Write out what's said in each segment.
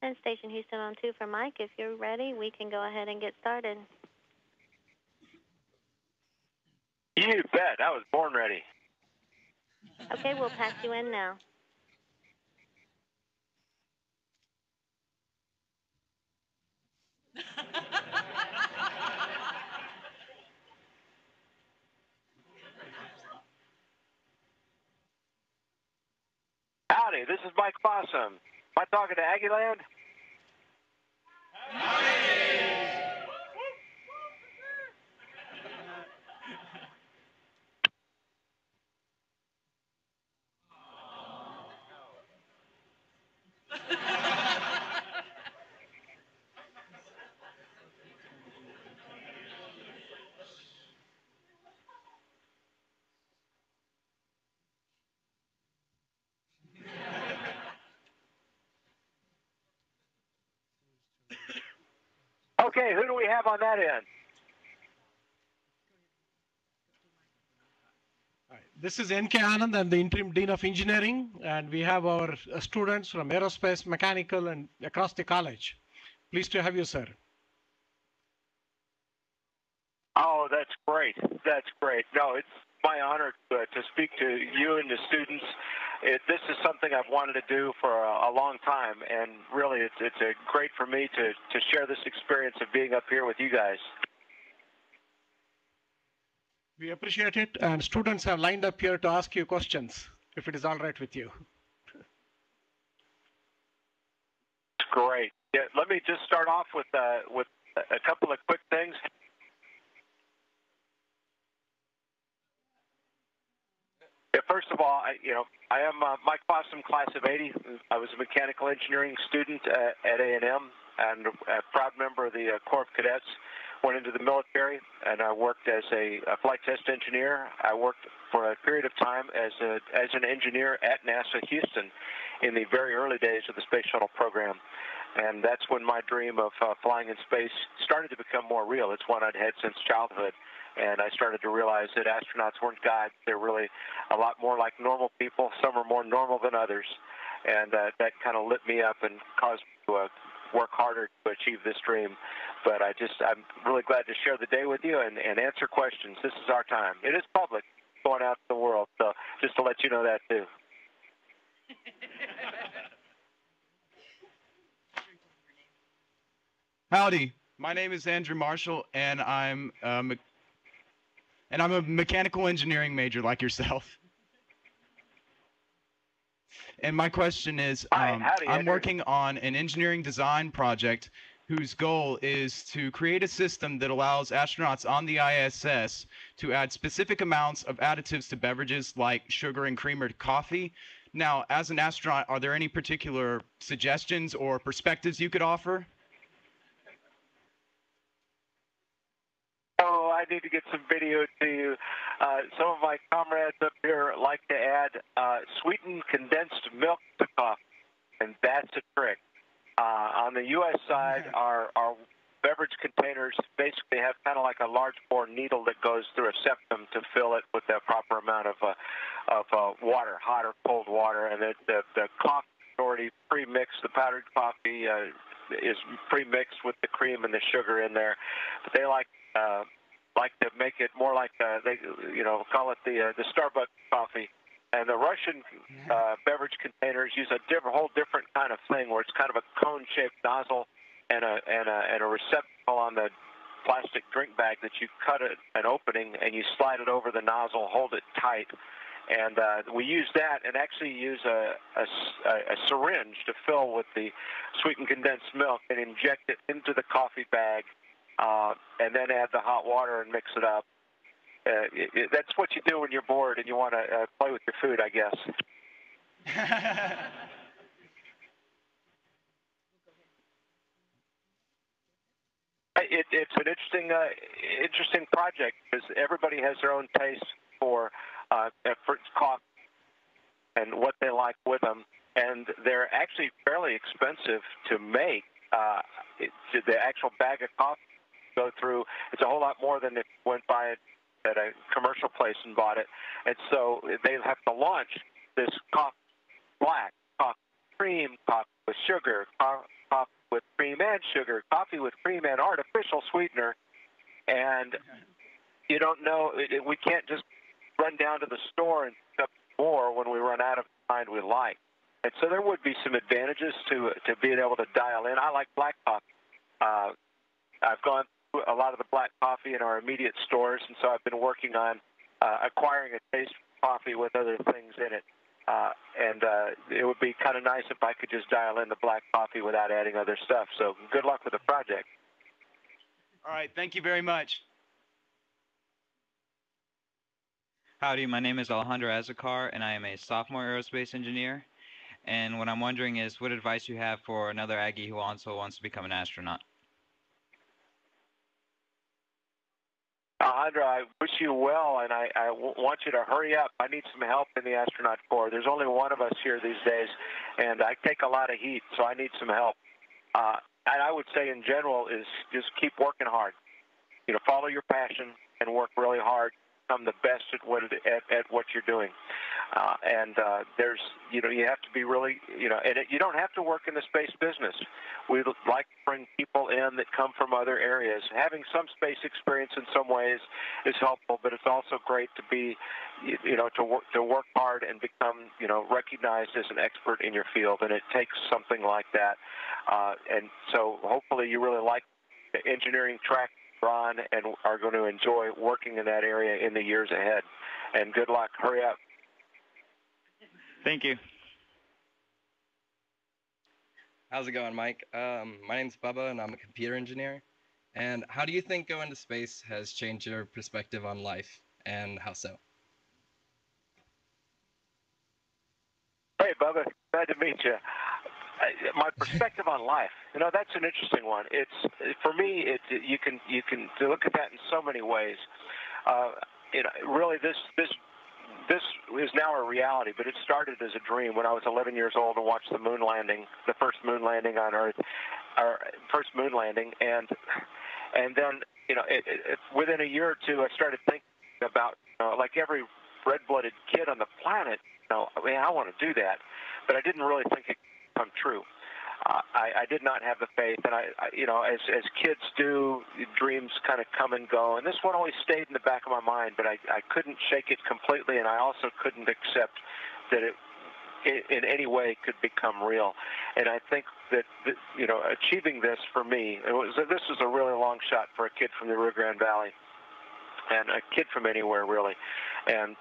And Station Houston on 2 for Mike. If you're ready, we can go ahead and get started. You bet. I was born ready. Okay, we'll pass you in now. Howdy, this is Mike Fossum. Am I talking to Aggieland? Okay, who do we have on that end? This is N.K. Anand. I'm the Interim Dean of Engineering, and we have our students from aerospace, mechanical, and across the college. Pleased to have you, sir. Oh, that's great. That's great. No, it's my honor to speak to you and the students. This is something I've wanted to do for a long time, and really it's great for me to share this experience of being up here with you guys. We appreciate it, and students have lined up here to ask you questions, if it is all right with you. Great. Yeah, let me just start off with a couple of quick things. Yeah, first of all, I am Mike Fossum, class of '80. I was a mechanical engineering student at A&M and a proud member of the Corps of Cadets. Went into the military, and I worked as a flight test engineer. I worked for a period of time as an engineer at NASA Houston in the very early days of the Space Shuttle program. And that's when my dream of flying in space started to become more real. It's one I'd had since childhood. And I started to realize that astronauts weren't gods. They're really a lot more like normal people. Some are more normal than others. And that kind of lit me up and caused me to work harder to achieve this dream. But I'm really glad to share the day with you and answer questions. This is our time. It is public, going out to the world. So just to let you know that, too. Howdy. My name is Andrew Marshall, and I'm a mechanical engineering major like yourself. And my question is, I'm working on an engineering design project whose goal is to create a system that allows astronauts on the ISS to add specific amounts of additives to beverages like sugar and cream or coffee. Now, as an astronaut, are there any particular suggestions or perspectives you could offer? Oh, I need to get some video to you. Some of my comrades up here like to add sweetened condensed milk to coffee, and that's a trick. On the U.S. side, our beverage containers basically have kind of like a large bore needle that goes through a septum to fill it with the proper amount of water, hot or cold water, and the coffee is already pre-mixed. The powdered coffee is pre-mixed with the cream and the sugar in there. But they like to make it more like they call it the Starbucks coffee. And the Russian beverage containers use a whole different kind of thing, where it's kind of a cone-shaped nozzle and a receptacle on the plastic drink bag that you cut an opening and you slide it over the nozzle, hold it tight. And we use that and actually use a syringe to fill with the sweetened condensed milk and inject it into the coffee bag, and then add the hot water and mix it up. That's what you do when you're bored and you want to play with your food, I guess. It's an interesting project because everybody has their own taste for coffee and what they like with them, and they're actually fairly expensive to make. The actual bag of coffee go through, it's a whole lot more than if you went by it at a commercial place and bought it. And so they have to launch this coffee black, coffee cream, coffee with sugar, coffee with cream and sugar, coffee with cream and artificial sweetener, and you don't know. We can't just run down to the store and pick up more when we run out of the kind we like. And so there would be some advantages to being able to dial in. I like black coffee. I've gone through a lot of the black coffee in our immediate stores, and so I've been working on acquiring a taste for coffee with other things in it. And it would be kind of nice if I could just dial in the black coffee without adding other stuff. So good luck with the project. All right, thank you very much. Howdy, my name is Alejandro Azacar, and I am a sophomore aerospace engineer. And what I'm wondering is what advice you have for another Aggie who also wants to become an astronaut. Alejandro, I wish you well, and I want you to hurry up. I need some help in the astronaut corps. There's only one of us here these days, and I take a lot of heat, so I need some help. And I would say in general is just keep working hard. You know, follow your passion and work really hard. Become the best at what you're doing. There's, you know, you have to be really, you know, and you don't have to work in the space business. We like to bring people in that come from other areas. Having some space experience in some ways is helpful, but it's also great to be, you know, to work hard and become, you know, recognized as an expert in your field, and it takes something like that. And so hopefully you really like the engineering track on and are going to enjoy working in that area in the years ahead. And good luck. Hurry up. Thank you. How's it going, Mike? My name's Bubba, and I'm a computer engineer. And how do you think going to space has changed your perspective on life, and how so? Hey, Bubba. Glad to meet you. My perspective on life, you know, that's an interesting one. It's for me. You can look at that in so many ways. You know, really, this is now a reality, but it started as a dream when I was 11 years old and watched the moon landing, the first moon landing on Earth, our first moon landing, and then, you know, within a year or two, I started thinking about, you know, like every red-blooded kid on the planet, you know, I mean, I want to do that, but I didn't really think it could come true. I did not have the faith, and I you know, as kids do, dreams kind of come and go, and this one always stayed in the back of my mind, but I couldn't shake it completely, and I also couldn't accept that it in any way could become real. And I think that, you know, achieving this for me, this was a really long shot for a kid from the Rio Grande Valley, and a kid from anywhere really, and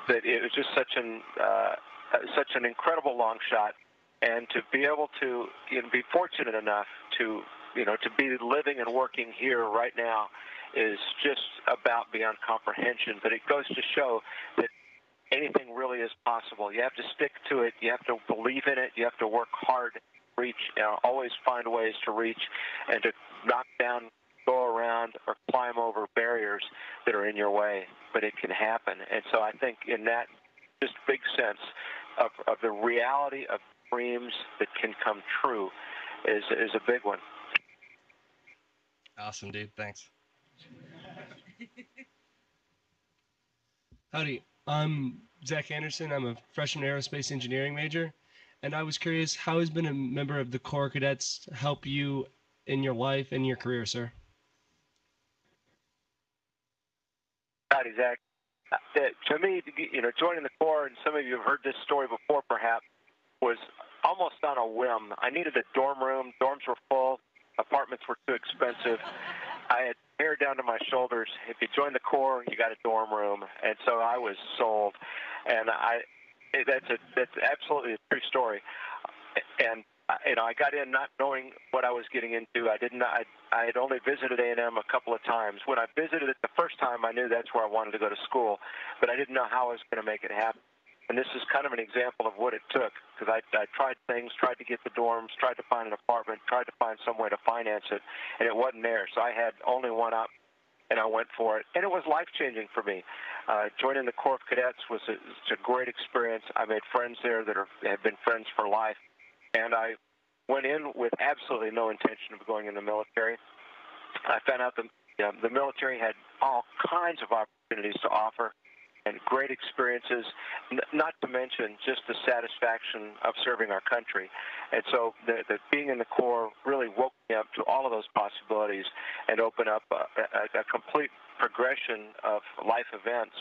that it was just such an incredible long shot. And to be able to, you know, be fortunate enough to, you know, to be living and working here right now is just about beyond comprehension. But it goes to show that anything really is possible. You have to stick to it. You have to believe in it. You have to work hard, reach, you know, always find ways to reach and to knock down, go around, or climb over barriers that are in your way. But it can happen. And so I think in that just big sense of the reality of dreams that can come true is a big one. Awesome, dude. Thanks. Howdy. I'm Zach Anderson. I'm a freshman aerospace engineering major, and I was curious, how has been a member of the Corps Cadets help you in your life and your career, sir? Howdy, Zach. To me, you know, joining the Corps, and some of you have heard this story before perhaps, was almost on a whim. I needed a dorm room. Dorms were full. Apartments were too expensive. I had hair down to my shoulders. If you joined the Corps, you got a dorm room. And so I was sold. And that's absolutely a true story. And you know, I got in not knowing what I was getting into. I had only visited A&M a couple of times. When I visited it the first time, I knew that's where I wanted to go to school, but I didn't know how I was going to make it happen. And this is kind of an example of what it took, because I tried things, tried to get the dorms, tried to find an apartment, tried to find some way to finance it, and it wasn't there. So I had only one up, and I went for it. And it was life-changing for me. Joining the Corps of Cadets was a great experience. I made friends there that have been friends for life. And I went in with absolutely no intention of going in the military. I found out the military had all kinds of opportunities to offer. and great experiences, not to mention just the satisfaction of serving our country. And so the being in the Corps really woke me up to all of those possibilities and opened up a complete progression of life events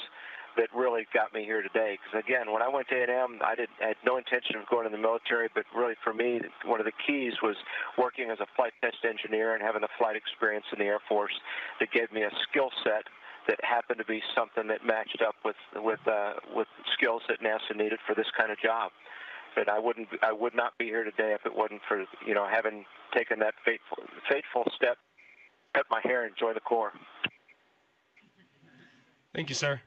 that really got me here today. Because again, when I went to A&M, I had no intention of going to the military, but really for me, one of the keys was working as a flight test engineer and having the flight experience in the Air Force that gave me a skill set that happened to be something that matched up with skills that NASA needed for this kind of job. And I would not be here today if it wasn't for having taken that fateful step, cut my hair, and join the Corps. Thank you, sir.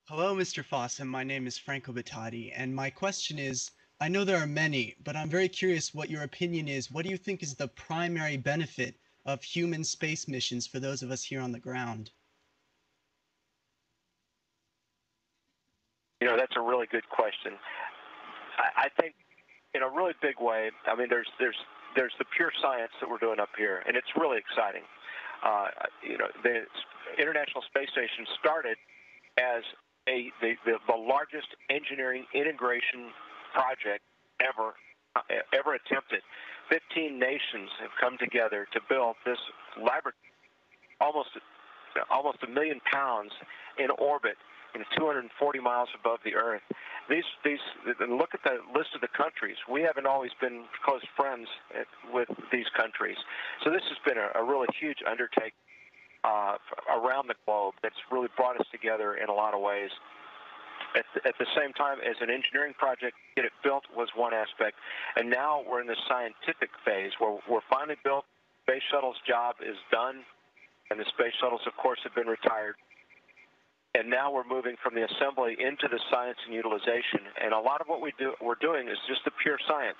Hello, Mr. Fossum. My name is Franco Battati, and my question is, I know there are many, but I'm very curious what your opinion is. What do you think is the primary benefit of human space missions for those of us here on the ground? That's a really good question. I think in a really big way, I mean, there's the pure science that we're doing up here, and it's really exciting. The International Space Station started as the largest engineering integration project ever attempted. 15 nations have come together to build this laboratory, almost 1 million pounds in orbit, 240 miles above the Earth. Look at the list of the countries. We haven't always been close friends with these countries. So this has been a really huge undertaking around the globe that's really brought us together in a lot of ways. At the same time, as an engineering project, get it built was one aspect, and now we're in the scientific phase where we're finally built. Space Shuttle's job is done, and the Space Shuttles, of course, have been retired. And now we're moving from the assembly into the science and utilization. And a lot of what we're doing is just the pure science.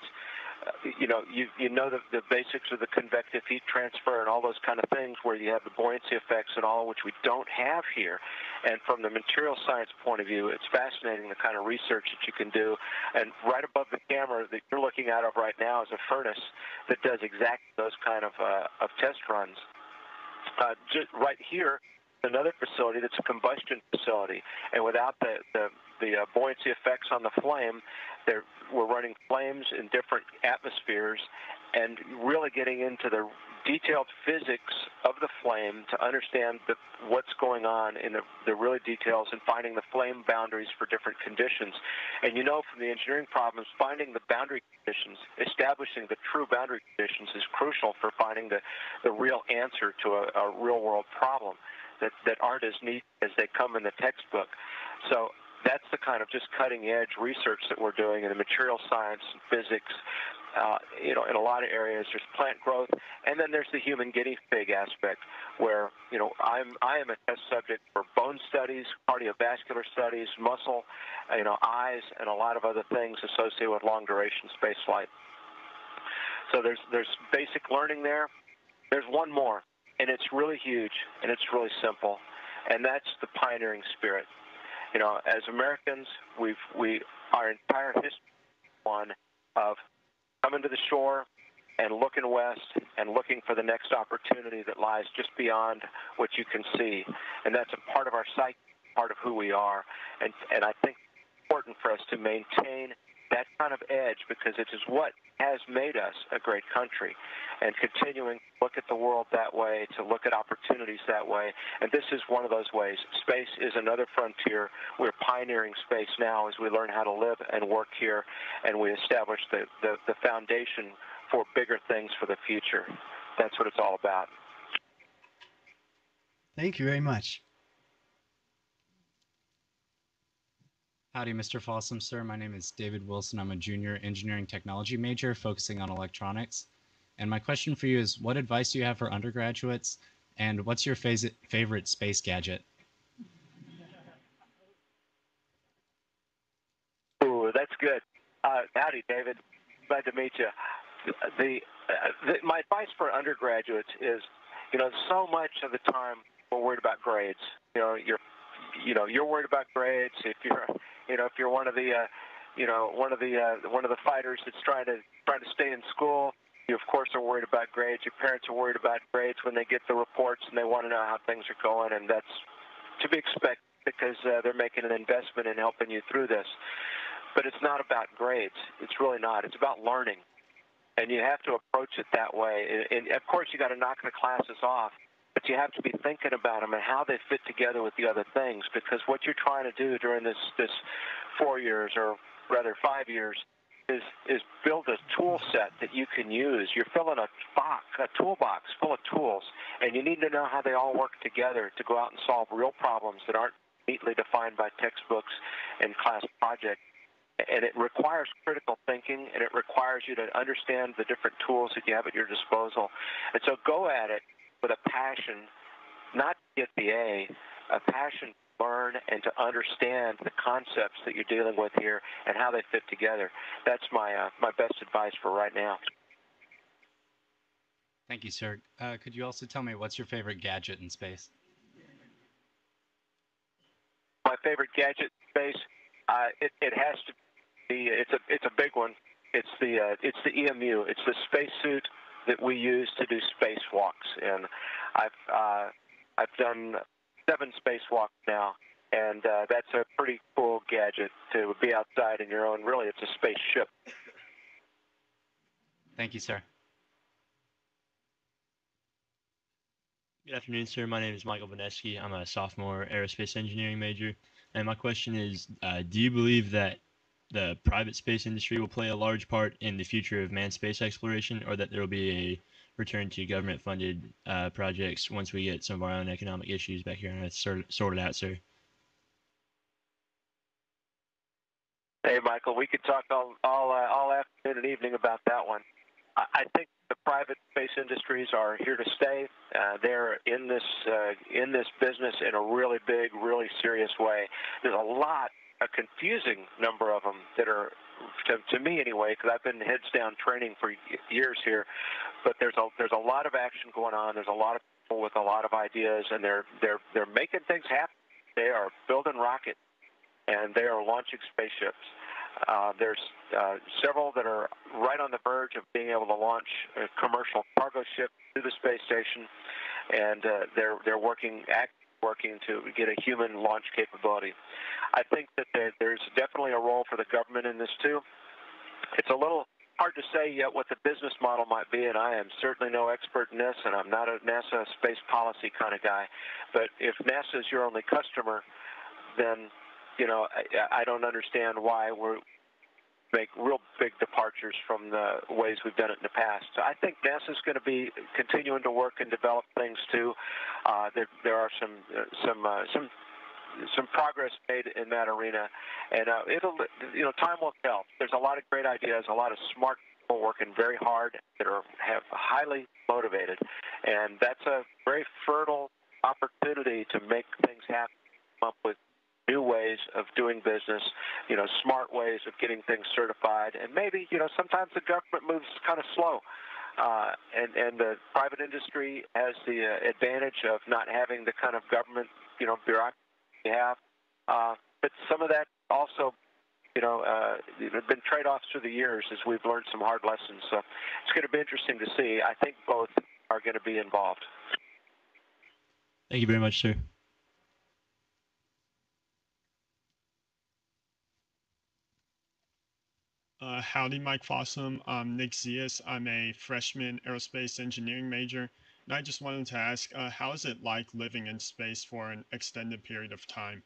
You know the basics of the convective heat transfer and all those kind of things where you have the buoyancy effects and all, which we don't have here. And from the material science point of view, it's fascinating the kind of research that you can do. And right above the camera that you're looking at right now is a furnace that does exactly those kind of test runs. Just right here, another facility that's a combustion facility, and without the buoyancy effects on the flame, we're running flames in different atmospheres and really getting into the detailed physics of the flame to understand what's going on in the really details and finding the flame boundaries for different conditions. And from the engineering problems, finding the boundary conditions, establishing the true boundary conditions is crucial for finding the real answer to a real-world problem that aren't as neat as they come in the textbook. So that's the kind of just cutting-edge research that we're doing in the material science and physics. In a lot of areas, there's plant growth, and then there's the human guinea pig aspect, where I am a test subject for bone studies, cardiovascular studies, muscle, eyes, and a lot of other things associated with long-duration space flight. So there's basic learning there. There's one more, and it's really huge, and it's really simple, and that's the pioneering spirit. As Americans, our entire history is one of coming to the shore and looking west and looking for the next opportunity that lies just beyond what you can see. And that's a part of our psyche, part of who we are. And I think it's important for us to maintain that kind of edge, because it is what has made us a great country, and continuing to look at the world that way, to look at opportunities that way. And this is one of those ways. Space is another frontier. We're pioneering space now as we learn how to live and work here, and we establish the foundation for bigger things for the future. That's what it's all about. Thank you very much. Howdy, Mr. Fossum, sir. My name is David Wilson. I'm a junior engineering technology major focusing on electronics. And my question for you is, what advice do you have for undergraduates, and what's your favorite space gadget? Ooh, that's good. Howdy, David. Glad to meet you. My advice for undergraduates is, so much of the time we're worried about grades. You're worried about grades if you're one of the fighters that's trying to stay in school. You, of course, are worried about grades. Your parents are worried about grades when they get the reports, and they want to know how things are going, and that's to be expected because they're making an investment in helping you through this. But it's not about grades. It's really not. It's about learning, and you have to approach it that way. And of course, you got to knock the classes off, but you have to be thinking about them and how they fit together with the other things, because what you're trying to do during this 4 years, or rather 5 years, is build a tool set that you can use. You're filling a toolbox full of tools, and you need to know how they all work together to go out and solve real problems that aren't neatly defined by textbooks and class projects. And it requires critical thinking, and it requires you to understand the different tools that you have at your disposal. And so go at it with a passion, not to get the A, a passion to learn and to understand the concepts that you're dealing with here and how they fit together. That's my best advice for right now. Thank you, sir. Could you also tell me what's your favorite gadget in space? My favorite gadget in space, it has to be. It's a big one. It's the EMU. It's the spacesuit that we use to do spacewalks, and I've done 7 spacewalks now, and that's a pretty cool gadget to be outside in your own. Really, it's a spaceship. Thank you, sir. Good afternoon, sir. My name is Michael Vaneski. I'm a sophomore aerospace engineering major, and my question is, do you believe that the private space industry will play a large part in the future of manned space exploration, or that there will be a return to government-funded projects once we get some of our own economic issues back here on Earth sorted out, sir? Hey, Michael, we could talk all afternoon and evening about that one. I think the private space industries are here to stay. They're in this business in a really big, really serious way. There's a confusing number of them that are, to me anyway, because I've been heads down training for years here. But there's a lot of action going on. There's a lot of people with a lot of ideas, and they're making things happen. They are building rockets, and they are launching spaceships. There's several that are right on the verge of being able to launch a commercial cargo ship to the space station, and they're working to get a human launch capability. I think that there's definitely a role for the government in this too. It's a little hard to say yet what the business model might be, and I am certainly no expert in this, and I'm not a NASA space policy kind of guy. But if NASA is your only customer, then I don't understand why we make real big departures from the ways we've done it in the past. So I think NASA's going to be continuing to work and develop things too. There are some progress made in that arena, and time will tell. There's a lot of great ideas, a lot of smart people working very hard that have highly motivated, and that's a very fertile opportunity to make things happen, come up with new ways of doing business, smart ways of getting things certified, and maybe, sometimes the government moves kind of slow, and the private industry has the advantage of not having the kind of government, bureaucracy we have, but some of that also, have been trade-offs through the years as we've learned some hard lessons. So it's going to be interesting to see. I think both are going to be involved. Thank you very much, sir. Howdy, Mike Fossum. I'm Nick Zias. I'm a freshman aerospace engineering major. And I just wanted to ask, how is it like living in space for an extended period of time?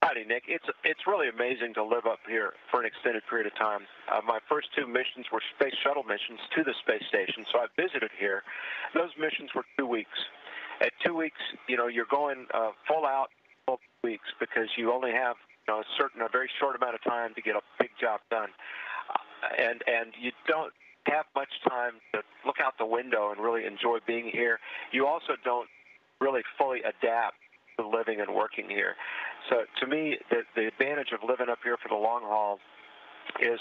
Howdy, Nick. It's really amazing to live up here for an extended period of time. My first 2 missions were space shuttle missions to the space station, so I visited here. Those missions were 2 weeks. At 2 weeks, you're going full out, full weeks, because you only have a very short amount of time to get a big job done, and you don't have much time to look out the window and really enjoy being here. You also don't really fully adapt to living and working here. So to me, the advantage of living up here for the long haul is,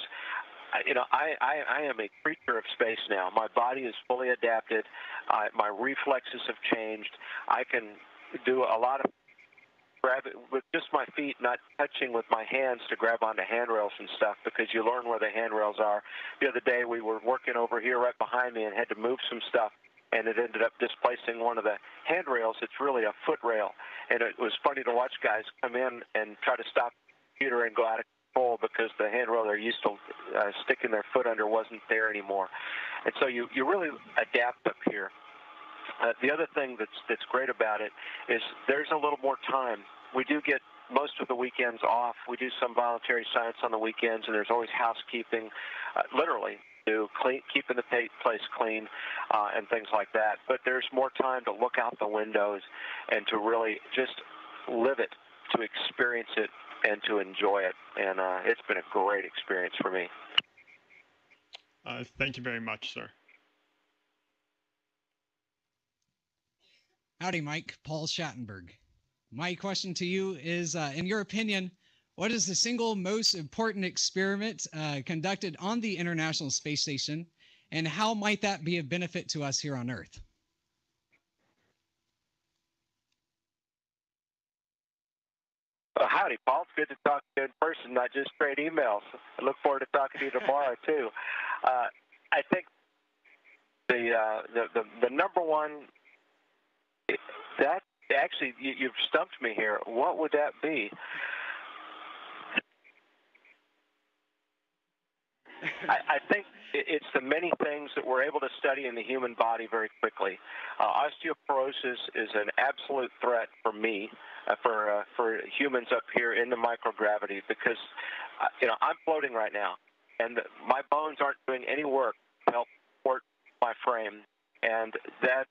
I am a creature of space now. My body is fully adapted. My reflexes have changed. I can do a lot of grab it with just my feet, not touching with my hands to grab onto handrails and stuff, because you learn where the handrails are. The other day we were working over here right behind me and had to move some stuff, and it ended up displacing one of the handrails. It's really a foot rail, and it was funny to watch guys come in and try to stop the computer and go out of control because the handrail they're used to sticking their foot under wasn't there anymore. And so you really adapt up here. The other thing that's great about it is there's a little more time. We do get most of the weekends off. We do some voluntary science on the weekends, and there's always housekeeping, literally, keeping the place clean and things like that. But there's more time to look out the windows and to really just live it, to experience it, and to enjoy it. And it's been a great experience for me. Thank you very much, sir. Howdy, Mike. Paul Schattenberg. My question to you is, in your opinion, what is the single most important experiment conducted on the International Space Station, and how might that be of benefit to us here on Earth? Well, howdy, Paul. It's good to talk to you in person, not just trade emails. I look forward to talking to you tomorrow, too. I think the number one, that actually, you've stumped me here. What would that be? I think it's the many things that we're able to study in the human body very quickly. Osteoporosis is an absolute threat for me, for humans up here in the microgravity, because I'm floating right now, and my bones aren't doing any work to help support my frame, and that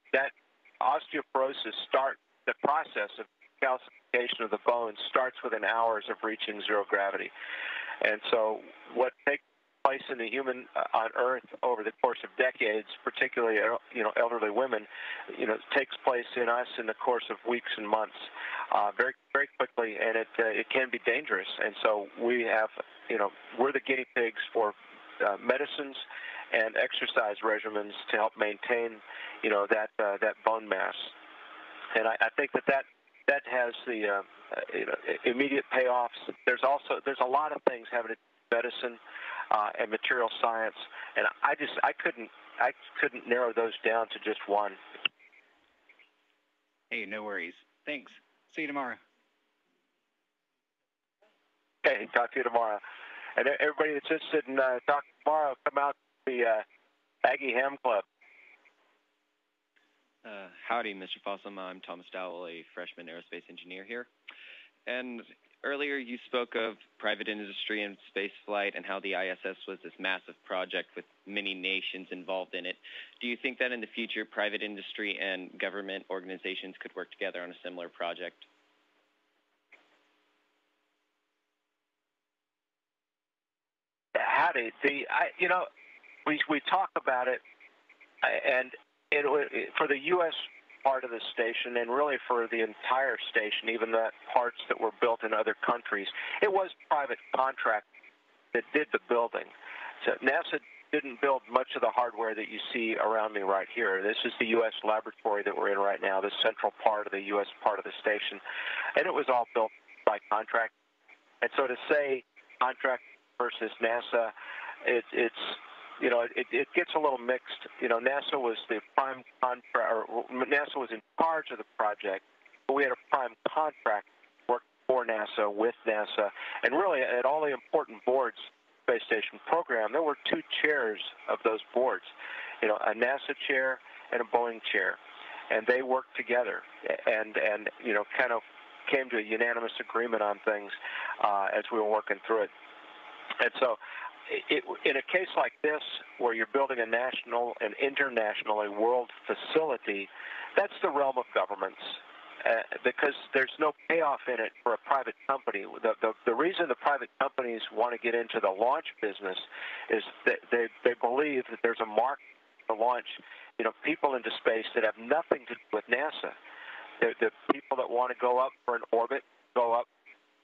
osteoporosis starts. The process of calcification of the bones starts within hours of reaching zero gravity. And so what takes place in the human on Earth over the course of decades, particularly elderly women, takes place in us in the course of weeks and months, very very quickly, and it can be dangerous. And so we have, we're the guinea pigs for medicines and exercise regimens to help maintain, that bone mass. And I think that has the immediate payoffs. There's a lot of things having to do with medicine and material science, and I couldn't narrow those down to just one. Hey, no worries. Thanks. See you tomorrow. Okay, talk to you tomorrow. And everybody that's interested in talking tomorrow, come out to the Aggie Ham Club. Howdy, Mr. Fossum. I'm Thomas Dowell, a freshman aerospace engineer here. And earlier you spoke of private industry and space flight and how the ISS was this massive project with many nations involved in it. Do you think that in the future private industry and government organizations could work together on a similar project? Howdy. We talk about it, and for the U.S. part of the station, and really for the entire station, even the parts that were built in other countries, it was private contract that did the building. So NASA didn't build much of the hardware that you see around me right here. This is the U.S. laboratory that we're in right now, the central part of the U.S. part of the station, and it was all built by contract. And so to say contract versus NASA, it gets a little mixed. NASA was the prime contract, or NASA was in charge of the project, but we had a prime contract work for NASA, with NASA, and really at all the important boards, space station program, there were two chairs of those boards, a NASA chair and a Boeing chair, and they worked together and kind of came to a unanimous agreement on things as we were working through it. And so in a case like this, where you're building a national and international, a world facility, that's the realm of governments, because there's no payoff in it for a private company. The reason the private companies want to get into the launch business is that they believe that there's a market to launch, people into space that have nothing to do with NASA. The people that want to go up for an orbit, go up,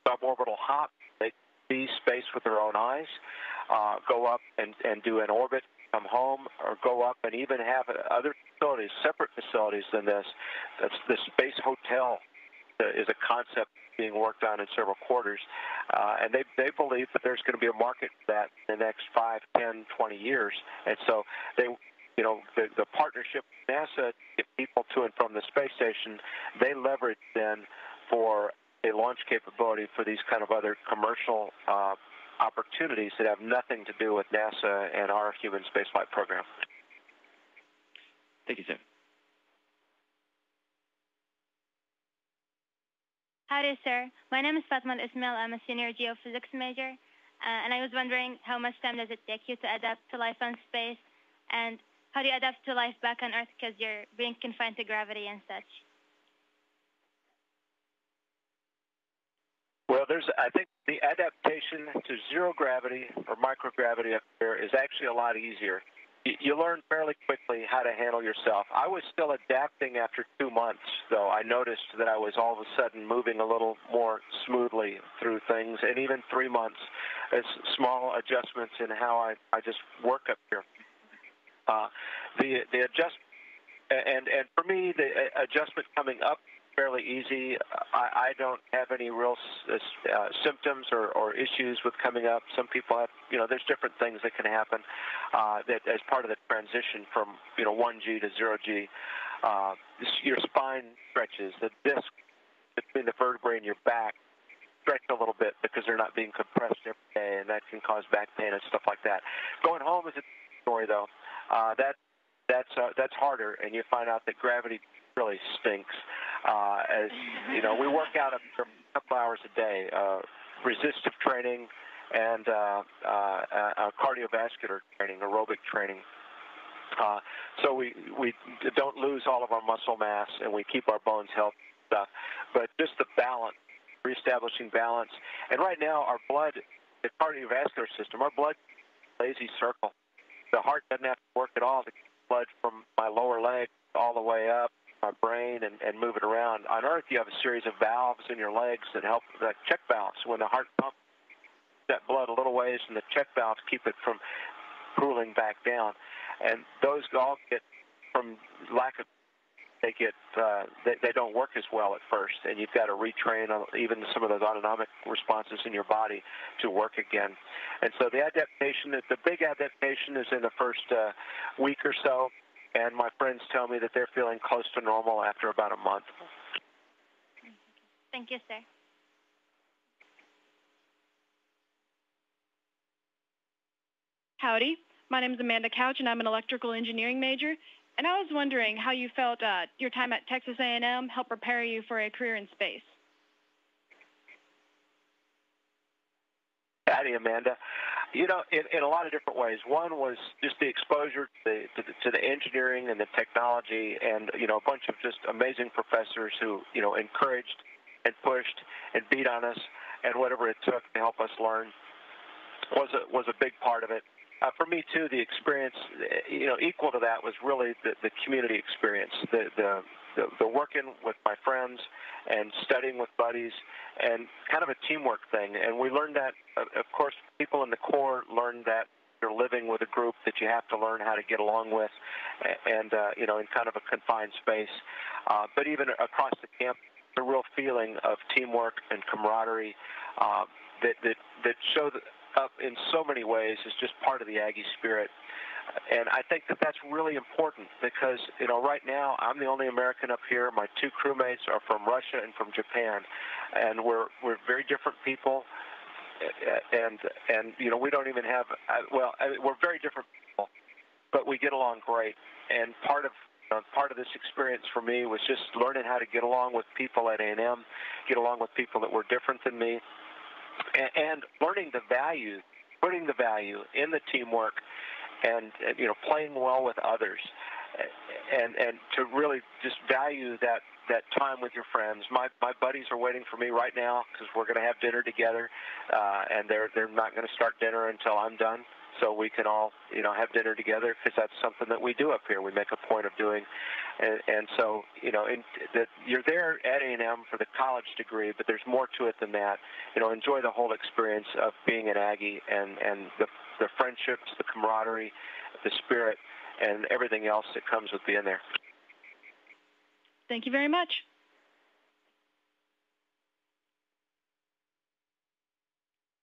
suborbital hop, they see space with their own eyes, go up and do an orbit, come home, or go up and even have other facilities, separate facilities than this. That's the space hotel is a concept being worked on in several quarters. And they believe that there's going to be a market for that in the next 5, 10, 20 years. And so they, the partnership with NASA to get people to and from the space station, they leverage then for a launch capability for these kind of other commercial opportunities that have nothing to do with NASA and our human spaceflight program. Thank you, sir. Howdy, sir. My name is Fatma Ismail. I'm a senior geophysics major, and I was wondering how much time does it take you to adapt to life on space, and how do you adapt to life back on Earth because you're being confined to gravity and such? Well, I think the adaptation to zero gravity or microgravity up there is actually a lot easier. You learn fairly quickly how to handle yourself. I was still adapting after 2 months, though. I noticed that I was all of a sudden moving a little more smoothly through things, and even 3 months, as small adjustments in how I just work up here. The adjustment, and for me, the adjustment coming up fairly easy. I don't have any real symptoms or issues with coming up. Some people have, there's different things that can happen that as part of the transition from, 1G to 0G. Your spine stretches. The disc between the vertebrae and your back stretch a little bit because they're not being compressed every day, and that can cause back pain and stuff like that. Going home is a story, though. That's harder, and you find out that gravity really stinks. As we work out a couple hours a day, resistive training and cardiovascular training, aerobic training. So we don't lose all of our muscle mass, and we keep our bones healthy and stuff. But just the balance, reestablishing balance. And right now, our blood, the cardiovascular system, our blood lazy circle. The heart doesn't have to work at all to get blood from my lower leg all the way up my brain and move it around. On Earth, you have a series of valves in your legs that help, like check valves. When the heart pumps that blood a little ways, and the check valves keep it from cooling back down. And those all get, from lack of, they don't work as well at first, and you've got to retrain even some of those autonomic responses in your body to work again. And so the adaptation, the big adaptation is in the first week or so, and my friends tell me that they're feeling close to normal after about a month. Thank you, sir. Howdy. My name is Amanda Couch, and I'm an electrical engineering major. And I was wondering how you felt your time at Texas A&M helped prepare you for a career in space. Howdy, Amanda. In a lot of different ways. One was just the exposure to the engineering and the technology, and a bunch of just amazing professors who encouraged and pushed and beat on us, and whatever it took to help us learn was a big part of it. For me too, the experience, equal to that was really the community experience, the working with my friends and studying with buddies, and kind of a teamwork thing. And we learned that, of course, people in the Corps learned that you're living with a group that you have to learn how to get along with, and in kind of a confined space. But even across the camp, the real feeling of teamwork and camaraderie that showed up in so many ways is just part of the Aggie spirit. And I think that that's really important because, right now I'm the only American up here. My two crewmates are from Russia and from Japan, and we're very different people. And we don't even have, we're very different people, but we get along great. And part of this experience for me was just learning how to get along with people at A&M, get along with people that were different than me, and learning the value, putting the value in the teamwork, and playing well with others, and to really just value that time with your friends. My buddies are waiting for me right now because we're going to have dinner together, and they're not going to start dinner until I'm done, so we can all have dinner together, because that's something that we do up here. We make a point of doing, and so you're there at A&M for the college degree, but there's more to it than that. Enjoy the whole experience of being an Aggie, and the friendships, the camaraderie, the spirit, and everything else that comes with being there. Thank you very much.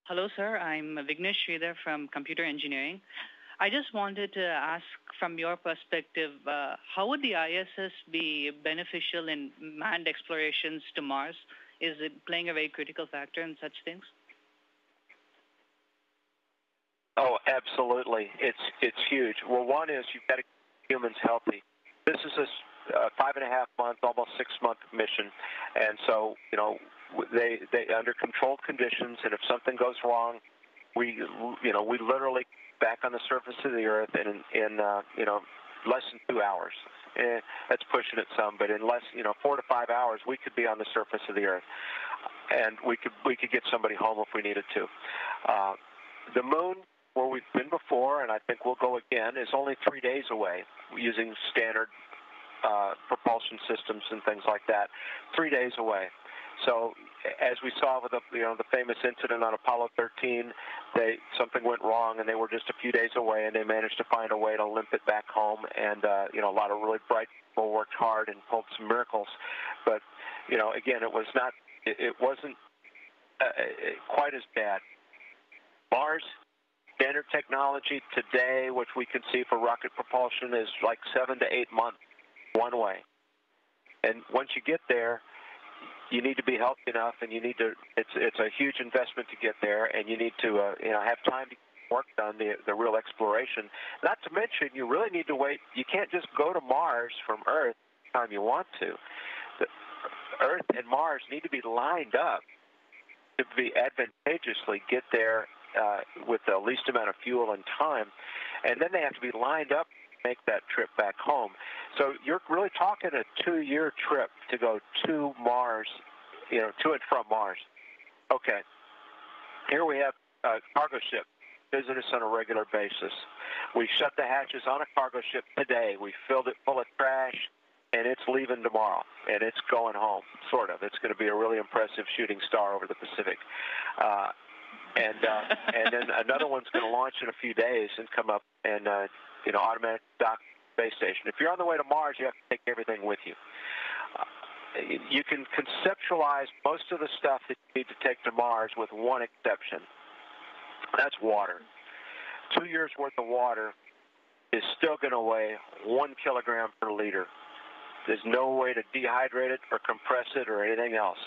Hello, sir. I'm Vignesh Sridhar from Computer Engineering. I just wanted to ask from your perspective, how would the ISS be beneficial in manned explorations to Mars? Is it playing a very critical factor in such things? Oh, absolutely. It's huge. Well, one is you've got to keep humans healthy. This is a 5.5 month, almost 6 month mission, and so they under controlled conditions. And if something goes wrong, we literally back on the surface of the Earth in less than 2 hours. That's pushing it some, but in less 4 to 5 hours, we could be on the surface of the Earth, and we could get somebody home if we needed to. The moon, where we've been before, and I think we'll go again, is only 3 days away using standard propulsion systems and things like that. 3 days away. So as we saw with the famous incident on Apollo 13, something went wrong and they were just a few days away, and they managed to find a way to limp it back home. And a lot of really bright people worked hard and pulled some miracles. But again, it wasn't quite as bad. Mars, standard technology today, which we can see for rocket propulsion, is like 7 to 8 months one way. And once you get there, you need to be healthy enough, and you need to. It's a huge investment to get there, and you need to have time to work on the real exploration. Not to mention, you really need to wait. You can't just go to Mars from Earth anytime you want to. The Earth and Mars need to be lined up to be advantageously get there with the least amount of fuel and time, and then they have to be lined up to make that trip back home. So you're really talking a 2-year trip to go to Mars, to and from Mars. Okay, here we have a cargo ship visit us on a regular basis. We shut the hatches on a cargo ship today. We filled it full of trash, and it's leaving tomorrow, and it's going home, sort of. It's going to be a really impressive shooting star over the Pacific. And then another one's going to launch in a few days and come up and automatic dock space station. If you're on the way to Mars, you have to take everything with you. You can conceptualize most of the stuff that you need to take to Mars with one exception. That's water. 2 years worth of water is still going to weigh 1 kilogram per liter. There's no way to dehydrate it or compress it or anything else.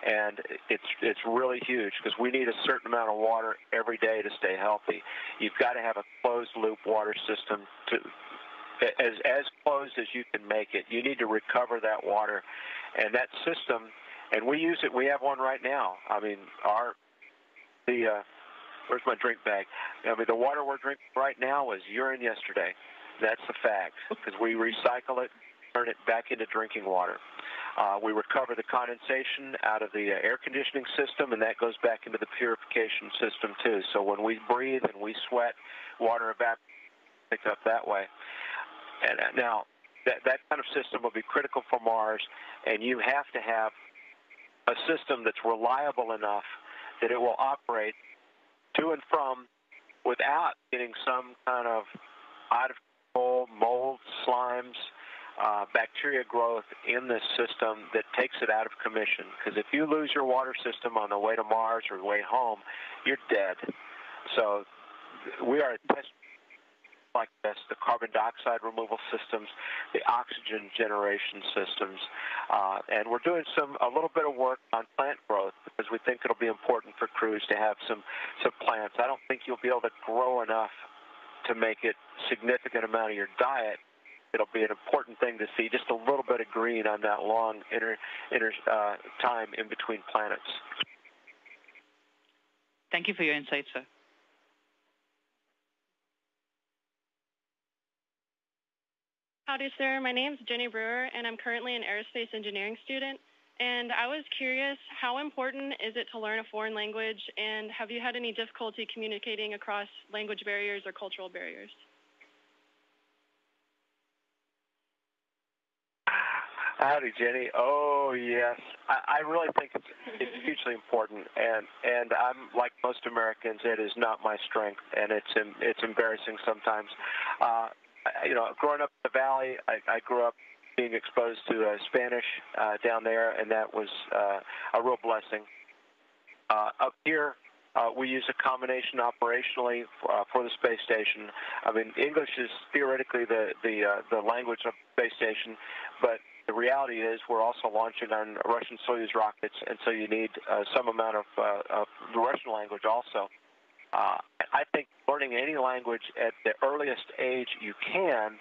And it's really huge because we need a certain amount of water every day to stay healthy. You've got to have a closed-loop water system as closed as you can make it. You need to recover that water. And that system, and we use it. We have one right now. I mean, where's my drink bag? I mean, the water we're drinking right now was urine yesterday. That's the fact, because we recycle it, turn it back into drinking water. We recover the condensation out of the air conditioning system, and that goes back into the purification system too. So when we breathe and we sweat, water evaporates, picked up that way. And now, that kind of system will be critical for Mars, and you have to have a system that's reliable enough that it will operate to and from without getting some kind of out of control mold, slimes, bacteria growth in this system that takes it out of commission. Because if you lose your water system on the way to Mars or the way home, you're dead. So we are a test like this, the carbon dioxide removal systems, the oxygen generation systems, and we're doing a little bit of work on plant growth because we think it'll be important for crews to have some plants. I don't think you'll be able to grow enough to make it a significant amount of your diet. It'll be an important thing to see just a little bit of green on that long inner time in between planets. Thank you for your insight, sir. Howdy, sir. My name's Jenny Brewer, and I'm currently an aerospace engineering student. And I was curious, how important is it to learn a foreign language, and have you had any difficulty communicating across language barriers or cultural barriers? Howdy, Jenny. Oh, yes. I really think it's hugely important, and I'm like most Americans. It is not my strength, and it's embarrassing sometimes. Growing up in the Valley, I grew up being exposed to Spanish down there, and that was a real blessing. Up here, We use a combination operationally for the space station. I mean, English is theoretically the language of the space station, but the reality is we're also launching on Russian Soyuz rockets, and so you need some amount of the Russian language also. I think learning any language at the earliest age you can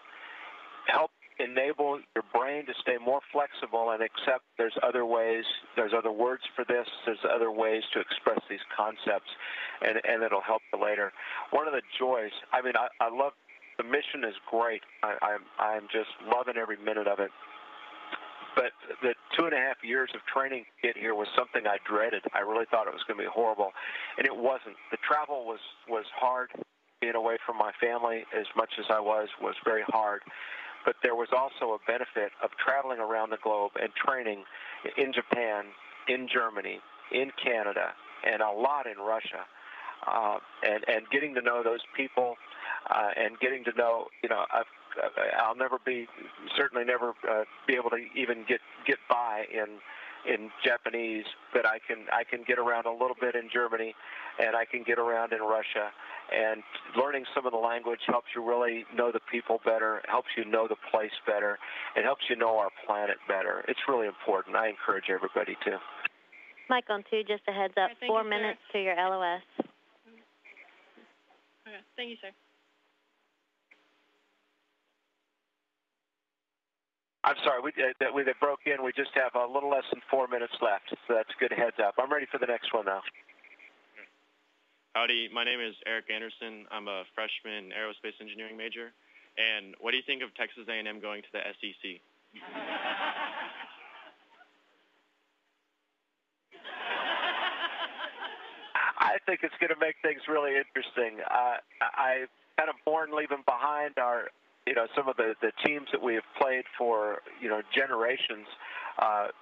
helps enable your brain to stay more flexible and accept there's other ways, there's other words for this, there's other ways to express these concepts, and it'll help you later. One of the joys, I mean, I love, the mission is great. I'm just loving every minute of it. But the 2.5 years of training to get here was something I dreaded. I really thought it was going to be horrible, and it wasn't. The travel was hard. Being away from my family as much as I was very hard. But there was also a benefit of traveling around the globe and training in Japan, in Germany, in Canada, and a lot in Russia, and getting to know those people, and getting to know, I'll never be, certainly never be able to even get by in Japanese, but I can get around a little bit in Germany, and I can get around in Russia. And learning some of the language helps you really know the people better, helps you know the place better, and helps you know our planet better. It's really important. I encourage everybody to. Mike on 2, just a heads up, Right, 4 minutes to your LOS. Okay, thank you, sir. I'm sorry, we broke in. We just have a little less than 4 minutes left, so that's a good heads up. I'm ready for the next one now. Howdy, my name is Eric Anderson. I'm a freshman aerospace engineering major. And what do you think of Texas A&M going to the SEC? I think it's going to make things really interesting. I kind of mourn leaving behind our, some of the teams that we have played for, generations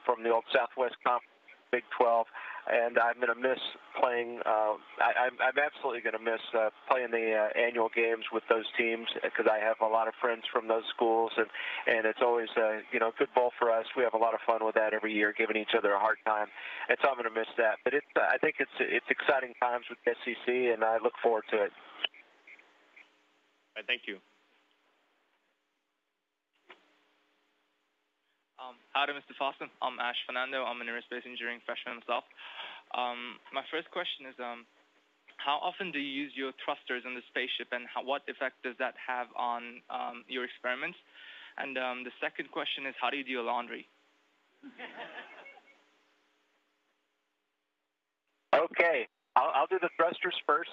from the old Southwest Conference, Big 12. And I'm going to miss playing. I'm absolutely going to miss playing the annual games with those teams because I have a lot of friends from those schools, and it's always a good bowl for us. We have a lot of fun with that every year, giving each other a hard time, and so I'm going to miss that. But I think it's exciting times with the SEC, and I look forward to it. All right, thank you. Howdy, Mr. Fossum. I'm Ash Fernando. I'm an aerospace engineering freshman myself. My first question is, how often do you use your thrusters in the spaceship, and what effect does that have on your experiments? And the second question is, how do you do your laundry? Okay, I'll do the thrusters first.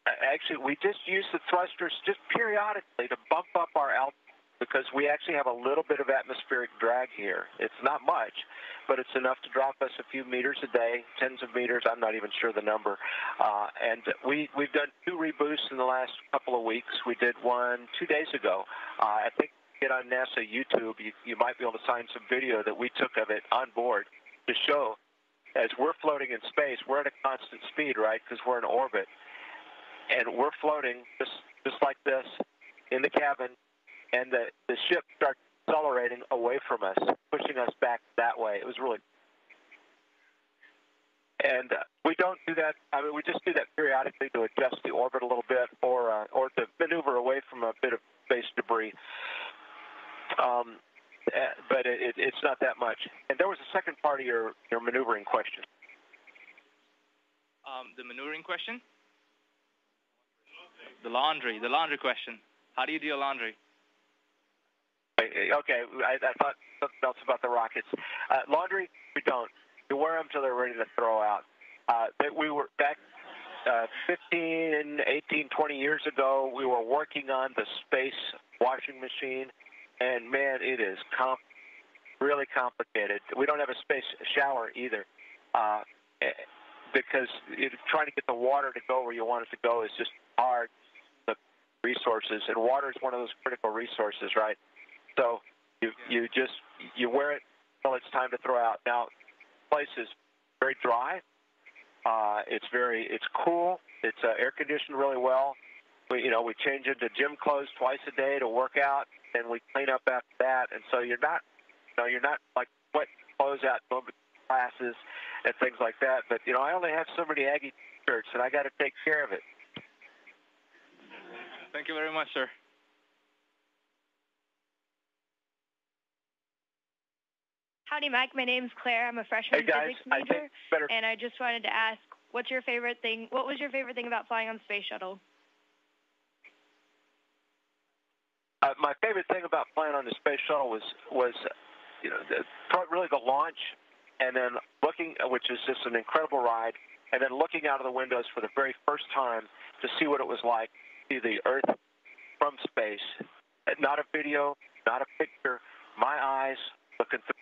Actually, we just use the thrusters just periodically to bump up our altitude, because we actually have a little bit of atmospheric drag here. It's not much, but it's enough to drop us a few meters a day, tens of meters. I'm not even sure the number. And we've done 2 reboosts in the last couple of weeks. We did one 2 days ago. I think get on NASA YouTube, you might be able to find some video that we took of it on board to show as we're floating in space, we're at a constant speed, right, because we're in orbit. And we're floating just like this in the cabin, and the ship starts accelerating away from us, pushing us back that way. It was really... And we don't do that. I mean, we just do that periodically to adjust the orbit a little bit, or to maneuver away from a bit of space debris. But it's not that much. And there was a second part of your maneuvering question. The maneuvering question? The laundry question. How do you do your laundry? Okay, I thought something else about the rockets. Laundry, we don't. We wear them till they're ready to throw out. We were back 15, 18, 20 years ago, we were working on the space washing machine, and man, it is really complicated. We don't have a space shower either, because trying to get the water to go where you want it to go is just hard. The resources, and water is one of those critical resources, right? So you wear it until it's time to throw out. Now, the place is very dry. It's cool. It's air conditioned really well. We change into gym clothes twice a day to work out, and we clean up after that. And so you're not like sweating clothes out, going classes and things like that. But, you know, I only have so many Aggie shirts, and I got to take care of it. Thank you very much, sir. Howdy, Mike. My name's Claire. I'm a freshman physics major, and I just wanted to ask, what was your favorite thing about flying on the space shuttle? My favorite thing about flying on the space shuttle was you know, really the launch, and then looking, which is just an incredible ride, and then looking out of the windows for the very first time to see what it was like to see the Earth from space. Not a video, not a picture. My eyes looking through.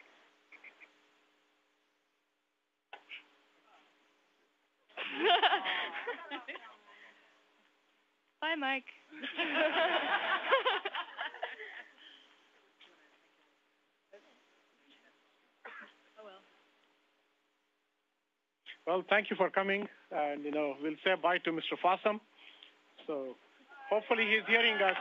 Bye, Mike. Well, thank you for coming, and, you know, we'll say bye to Mr. Fossum. So hopefully he's hearing us.